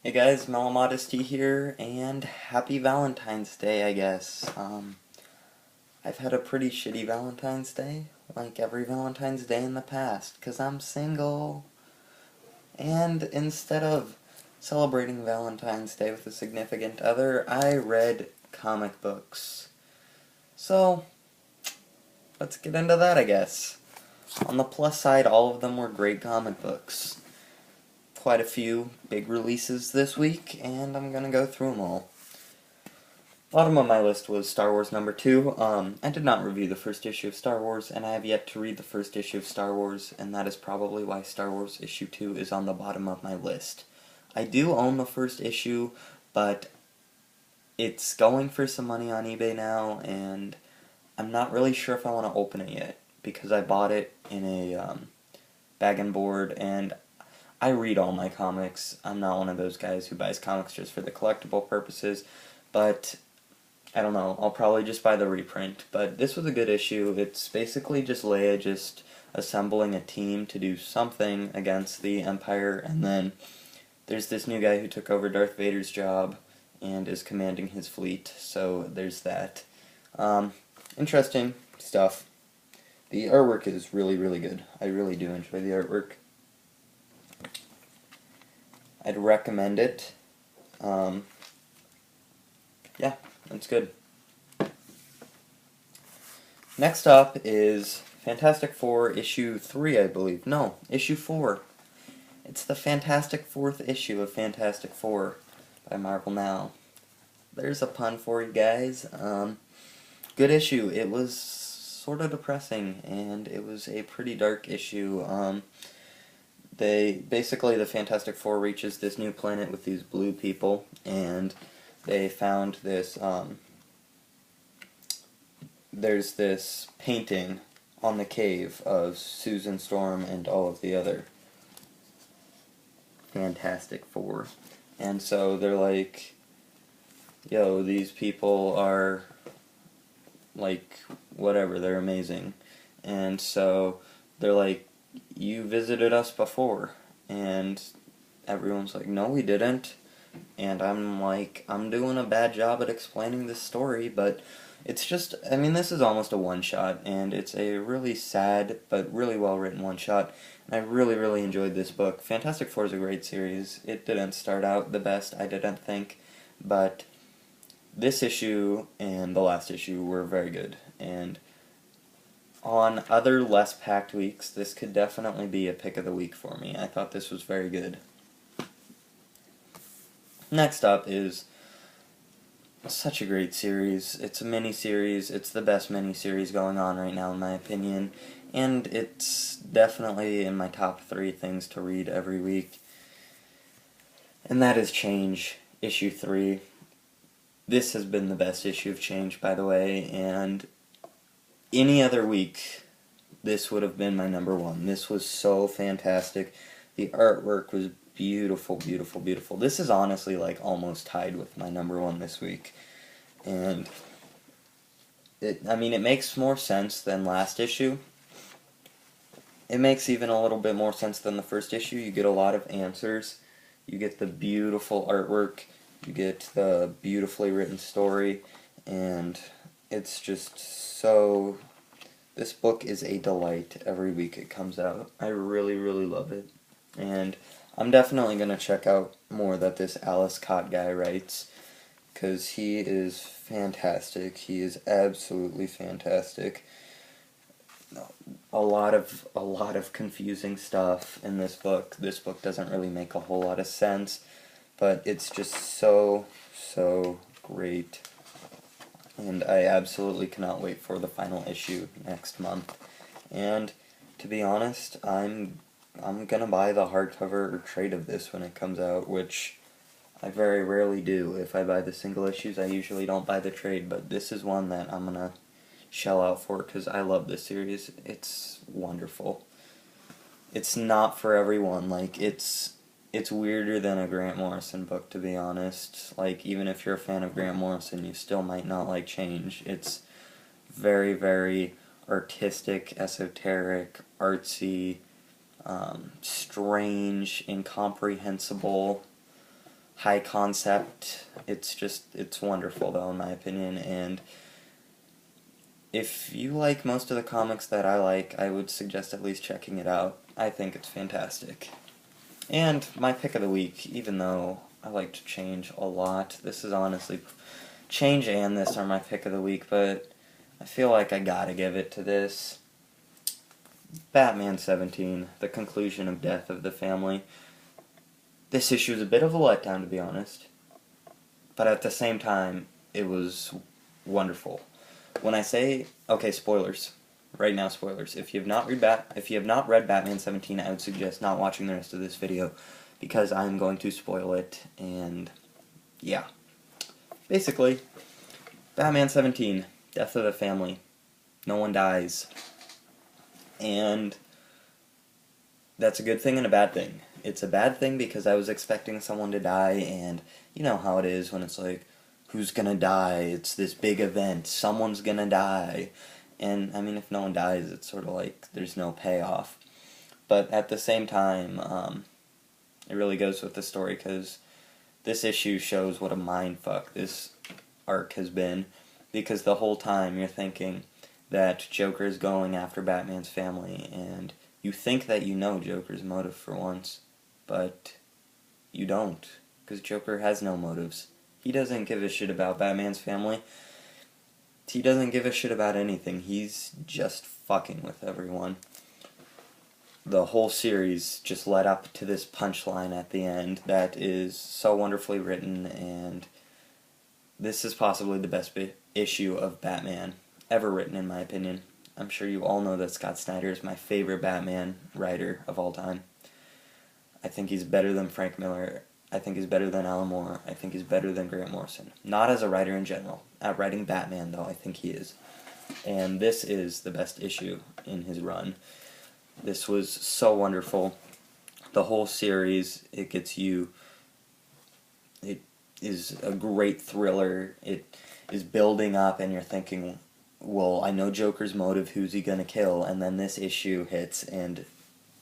Hey guys, Melomodesty here, and happy Valentine's Day, I guess. I've had a pretty shitty Valentine's Day, like every Valentine's Day in the past, 'cause I'm single. And instead of celebrating Valentine's Day with a significant other, I read comic books. So, let's get into that, I guess. On the plus side, all of them were great comic books. Quite a few big releases this week, and I'm gonna go through them all. Bottom of my list was Star Wars #2. I did not review the first issue of Star Wars, and I have yet to read the first issue of Star Wars, and that is probably why Star Wars issue 2 is on the bottom of my list. I do own the first issue, but it's going for some money on eBay now, and I'm not really sure if I want to open it yet, because I bought it in a bag and board, and I read all my comics. I'm not one of those guys who buys comics just for the collectible purposes, but I don't know, I'll probably just buy the reprint. But this was a good issue. It's basically just Leia just assembling a team to do something against the Empire, and then there's this new guy who took over Darth Vader's job and is commanding his fleet, so there's that. Interesting stuff. The artwork is really, really good. I really do enjoy the artwork. I'd recommend it. Yeah, it's good. Next up is Fantastic Four issue 3, I believe. No, issue 4. It's the Fantastic Fourth issue of Fantastic Four by Marvel Now. There's a pun for you guys. Good issue. It was sort of depressing, and it was a pretty dark issue. The Fantastic Four reaches this new planet with these blue people, and they found this, there's this painting on the cave of Susan Storm and all of the other Fantastic Four. And so they're like, yo, these people are, like, whatever, they're amazing. And so they're like, you visited us before. And everyone's like, no, we didn't. And I'm like, I'm doing a bad job at explaining this story, but it's just, I mean, this is almost a one-shot, and it's a really sad, but really well-written one-shot, and I really, really enjoyed this book. Fantastic Four is a great series. It didn't start out the best, I didn't think, but this issue and the last issue were very good, and on other less packed weeks, this could definitely be a pick of the week for me. I thought this was very good. Next up is such a great series. It's a mini-series. It's the best mini-series going on right now, in my opinion. And it's definitely in my top 3 things to read every week. And that is Change, issue 3. This has been the best issue of Change, by the way, and any other week, this would have been my number 1. This was so fantastic. The artwork was beautiful, beautiful, beautiful. This is honestly like almost tied with my number 1 this week. And it makes more sense than last issue. It makes even a little bit more sense than the first issue. You get a lot of answers. You get the beautiful artwork. You get the beautifully written story. And it's just so... This book is a delight every week it comes out. I really, really love it. And I'm definitely going to check out more that this Alice Cott guy writes, because he is fantastic. He is absolutely fantastic. A lot of confusing stuff in this book. This book doesn't really make a whole lot of sense, but it's just so, so great. And I absolutely cannot wait for the final issue next month. And to be honest, I'm gonna buy the hardcover or trade of this when it comes out, which I very rarely do. If I buy the single issues, I usually don't buy the trade, but this is one that I'm gonna shell out for because I love this series. It's wonderful. It's not for everyone. Like, it's weirder than a Grant Morrison book, to be honest. Like, even if you're a fan of Grant Morrison, you still might not like Change. It's very, very artistic, esoteric, artsy, strange, incomprehensible, high concept. It's wonderful, though, in my opinion, and if you like most of the comics that I like, I would suggest at least checking it out. I think it's fantastic. And my pick of the week, even though I like to change a lot, this is honestly, Change and this are my pick of the week, but I feel like I gotta give it to this. Batman 17, the conclusion of Death of the Family. This issue is a bit of a letdown, to be honest, but at the same time, it was wonderful. When I say, okay, spoilers. Right now, spoilers. If you have not read Batman 17, I would suggest not watching the rest of this video, because I'm going to spoil it, and yeah. Basically, Batman 17, Death of the Family. No one dies. And that's a good thing and a bad thing. It's a bad thing because I was expecting someone to die, and you know how it is when it's like, who's gonna die? It's this big event. Someone's gonna die. And, I mean, if no one dies, it's sort of like there's no payoff. But at the same time, it really goes with the story, because this issue shows what a mindfuck this arc has been. Because the whole time you're thinking that Joker is going after Batman's family, and you think that you know Joker's motive for once, but you don't, because Joker has no motives. He doesn't give a shit about Batman's family. He doesn't give a shit about anything. He's just fucking with everyone. The whole series just led up to this punchline at the end that is so wonderfully written, and this is possibly the best issue of Batman ever written, in my opinion. I'm sure you all know that Scott Snyder is my favorite Batman writer of all time. I think he's better than Frank Miller. I think he's better than Alan Moore. I think he's better than Grant Morrison. Not as a writer in general. At writing Batman, though, I think he is. And this is the best issue in his run. This was so wonderful. The whole series, it gets you... It is a great thriller. It is building up, and you're thinking, well, I know Joker's motive, who's he gonna kill? And then this issue hits, and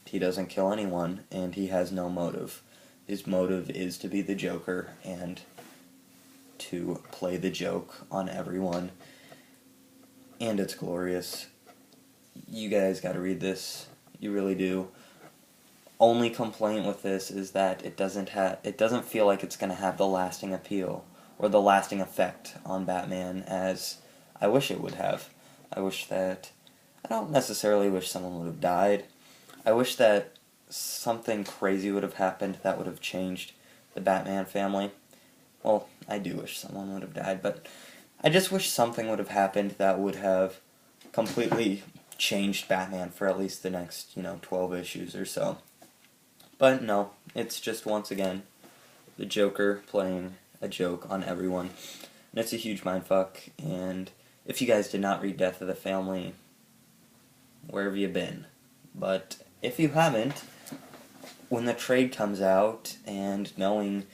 he doesn't kill anyone, and he has no motive. His motive is to be the Joker and to play the joke on everyone. And it's glorious. You guys gotta read this. You really do. Only complaint with this is that it doesn't feel like it's gonna have the lasting appeal or the lasting effect on Batman as I wish it would have. I don't necessarily wish someone would have died. I wish that something crazy would have happened that would have changed the Batman family. Well, I do wish someone would have died, but I just wish something would have happened that would have completely changed Batman for at least the next, 12 issues or so. But no, it's just, once again, the Joker playing a joke on everyone. And it's a huge mindfuck, and if you guys did not read Death of the Family, where have you been? But if you haven't, when the trade comes out, and knowing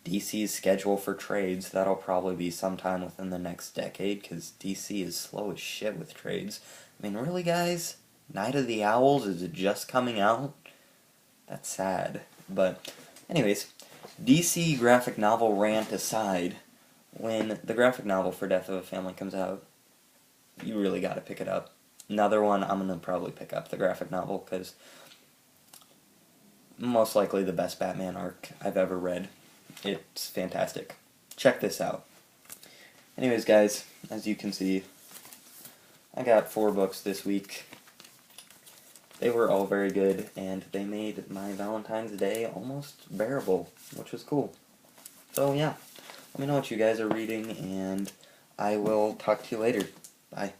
DC's schedule for trades, that'll probably be sometime within the next decade, because DC is slow as shit with trades. I mean, really, guys? Night of the Owls is just coming out? That's sad. But, anyways, DC graphic novel rant aside, when the graphic novel for Death of a Family comes out, you really gotta pick it up. Another one, I'm gonna probably pick up the graphic novel, because most likely the best Batman arc I've ever read. It's fantastic. Check this out. Anyways, guys, as you can see, I got 4 books this week. They were all very good, and they made my Valentine's Day almost bearable, which was cool. So, yeah, let me know what you guys are reading, and I will talk to you later. Bye.